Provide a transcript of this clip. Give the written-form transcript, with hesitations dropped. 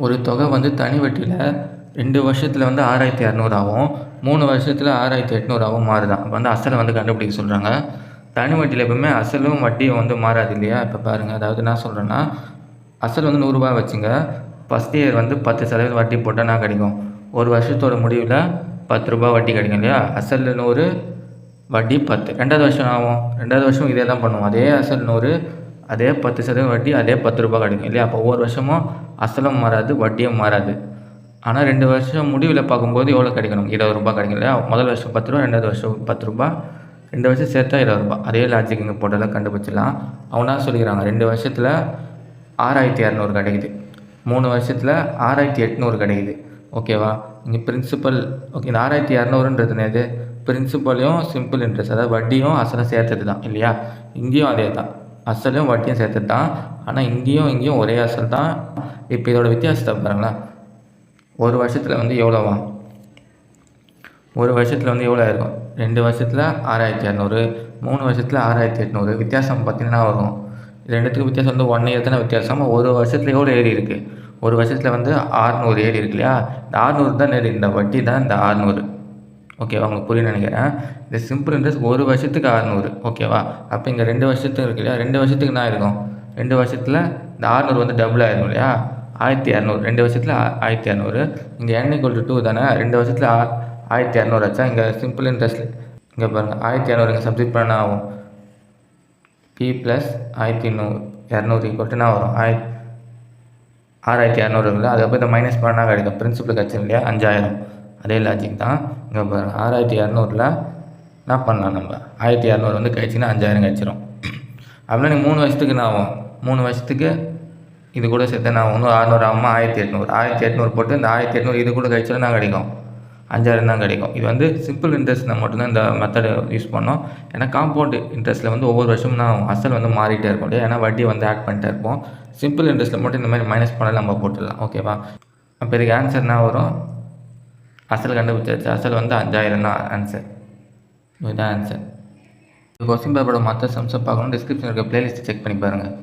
ஒரு தொகை வந்து தனி வட்டியில் 2 வருஷத்தில் வந்து 6200 ஆகும், 3 வருஷத்தில் 6800 ஆகும் மாறுதான். அப்போ வந்து அசலை வந்து கண்டுபிடிக்க சொல்கிறாங்க. தனி வட்டியில் எப்பவுமே அசலும் வட்டியும் வந்து மாறாது இல்லையா? இப்போ பாருங்கள், அதாவது என்ன சொல்கிறேன்னா, அசல் வந்து 100 வச்சுங்க. ஃபஸ்ட் இயர் வந்து 10% வட்டி போட்டால் என்ன கிடைக்கும்? ஒரு வருஷத்தோட முடிவில் 10 ரூபா வட்டி கிடைக்கும் இல்லையா? அசல் 100, வட்டி 10. 2வது வருஷம் ஆகும், 2வது வருஷம் இதே தான் பண்ணுவோம். அதே அசல் 100, அதே 10% வட்டி, அதே 10 ரூபா கிடைக்கும் இல்லையா? அப்போ ஒவ்வொரு வருஷமும் அசலும் மாறாது, வட்டியும் மாறாது. ஆனால் 2 வருஷம் முடிவில் பார்க்கும்போது எவ்வளோ கிடைக்கணும்? 20 ரூபா கிடைக்கும் இல்லையா? முதல் வருஷம் 10 ரூபா, 2வது வருஷம் 10 ரூபா, 2 வருஷம் சேர்த்தா 20 ரூபா. அதே லாஜிக் இங்கே போட்டெல்லாம் கண்டுபிடிச்சிடலாம். அவனா சொல்லிக்கிறாங்க 2 வருஷத்தில் 6200 கிடைக்குது, 3 வருஷத்தில் 6800 கிடைக்குது. ஓகேவா? இங்கே பிரின்சிபல் ஓகே. இந்த 6200ன்றது என்னது? பிரின்சிபலையும் சிம்பிள் இன்ட்ரெஸ்ட், அதாவது வட்டியும் அசலும் சேர்த்தது தான் இல்லையா? இங்கேயும் அதே தான், அசலும் வட்டியும் சேர்த்தது தான். ஆனால் இங்கேயும் ஒரே அசல் தான். இப்போ இதோட வித்தியாசத்தை பாருங்களேன். ஒரு வருஷத்தில் வந்து எவ்வளோவா? ஒரு வருஷத்தில் வந்து எவ்வளோ இருக்கும்? 2 வருஷத்தில் 6200, 3 வருஷத்தில் 6800. வித்தியாசம் பார்த்தீங்கன்னா வரும். ரெண்டுத்துக்கும் வித்தியாசம் வந்து 1 இயர் தானே வித்தியாசம். ஒரு வருஷத்தில் எவ்வளோ ஏறி இருக்குது? ஒரு வருஷத்தில் வந்து 600 ஏறி இருக்கு இல்லையா? இந்த 600 தான் ஏறி, இந்த வட்டி தான் இந்த 600. ஓகேவா? உங்களுக்கு புரியும்னு நினைக்கிறேன். இந்த சிம்பிள் இன்ட்ரெஸ்ட் ஒரு வருஷத்துக்கு 600. ஓகேவா? அப்போ இங்கே 2 வருஷத்துக்கு இருக்கு இல்லையா? 2 வருஷத்துக்கு என்ன இருக்கும்? 2 வருஷத்தில் இந்த 600 வந்து டபுள் ஆகிடும் இல்லையா? 1200. 2 வருஷத்தில் 1200. இங்கே n = 2 தானே? 2 வருஷத்தில் 1200 ஆச்சா? இங்கே சிம்பிள் இன்ட்ரெஸ்ட் இங்கே பாருங்கள், 1200 இங்கே சப்ஸ்டிட் பண்ண ஆகும். p + 1200 = என்ன வரும்? 6200 இருக்குல்ல, அதுக்கப்புறம் இதை மைனஸ் பண்ணால் கிடைக்கும். பிரின்சிபல் கிடச்சிடும் இல்லையா? 5000. அதே லாஜிக் தான் இங்கே பாருங்கள். 6200ல் என்ன பண்ணலாம்? நம்ம 1200 வந்து கழிச்சிங்கன்னா 5000 கிடச்சிரும். அப்படின்னா நீங்கள் 3 வருஷத்துக்கு என்ன ஆகும்? 3 வருஷத்துக்கு இது கூட சேர்த்து நான் ஒன்றும் 600 ஆகுமா? 1800. 1800 போட்டு இந்த 1800 இது கூட கழிச்சா என்ன கிடைக்கும்? 5000 தான் கிடைக்கும். இது வந்து சிம்பிள் இன்ட்ரெஸ்ட்டில் மட்டும்தான் இந்த மெத்தடை யூஸ் பண்ணோம். ஏன்னா காம்பவுண்ட் இன்ட்ரெஸ்ட்டில் வந்து ஒவ்வொரு வருஷமும் நான் அசல் வந்து மாறிட்டே இருக்கும் இல்லையா? ஏன்னா வட்டி வந்து ஆட் பண்ணிட்டே இருப்போம். சிம்பிள் இன்ட்ரெஸ்ட்டில் மட்டும் இந்த மாதிரி மைனஸ் பண்ணாலும் நம்ம போட்டுடலாம். ஓகேவா? அப்போ இதுக்கு ஆன்சர் என்ன வரும்? அசல் கண்டுபிடிச்சாச்சு. அசல் வந்து 5000 தான் ஆன்சர். இதுதான் ஆன்சர். கொஸ்டின் பேப்பரோட மற்ற சம்ஸை பார்க்கணும், டிஸ்கிரிப்ஷனில் இருக்க பிளேலிஸ்ட்டை செக் பண்ணி பாருங்கள்.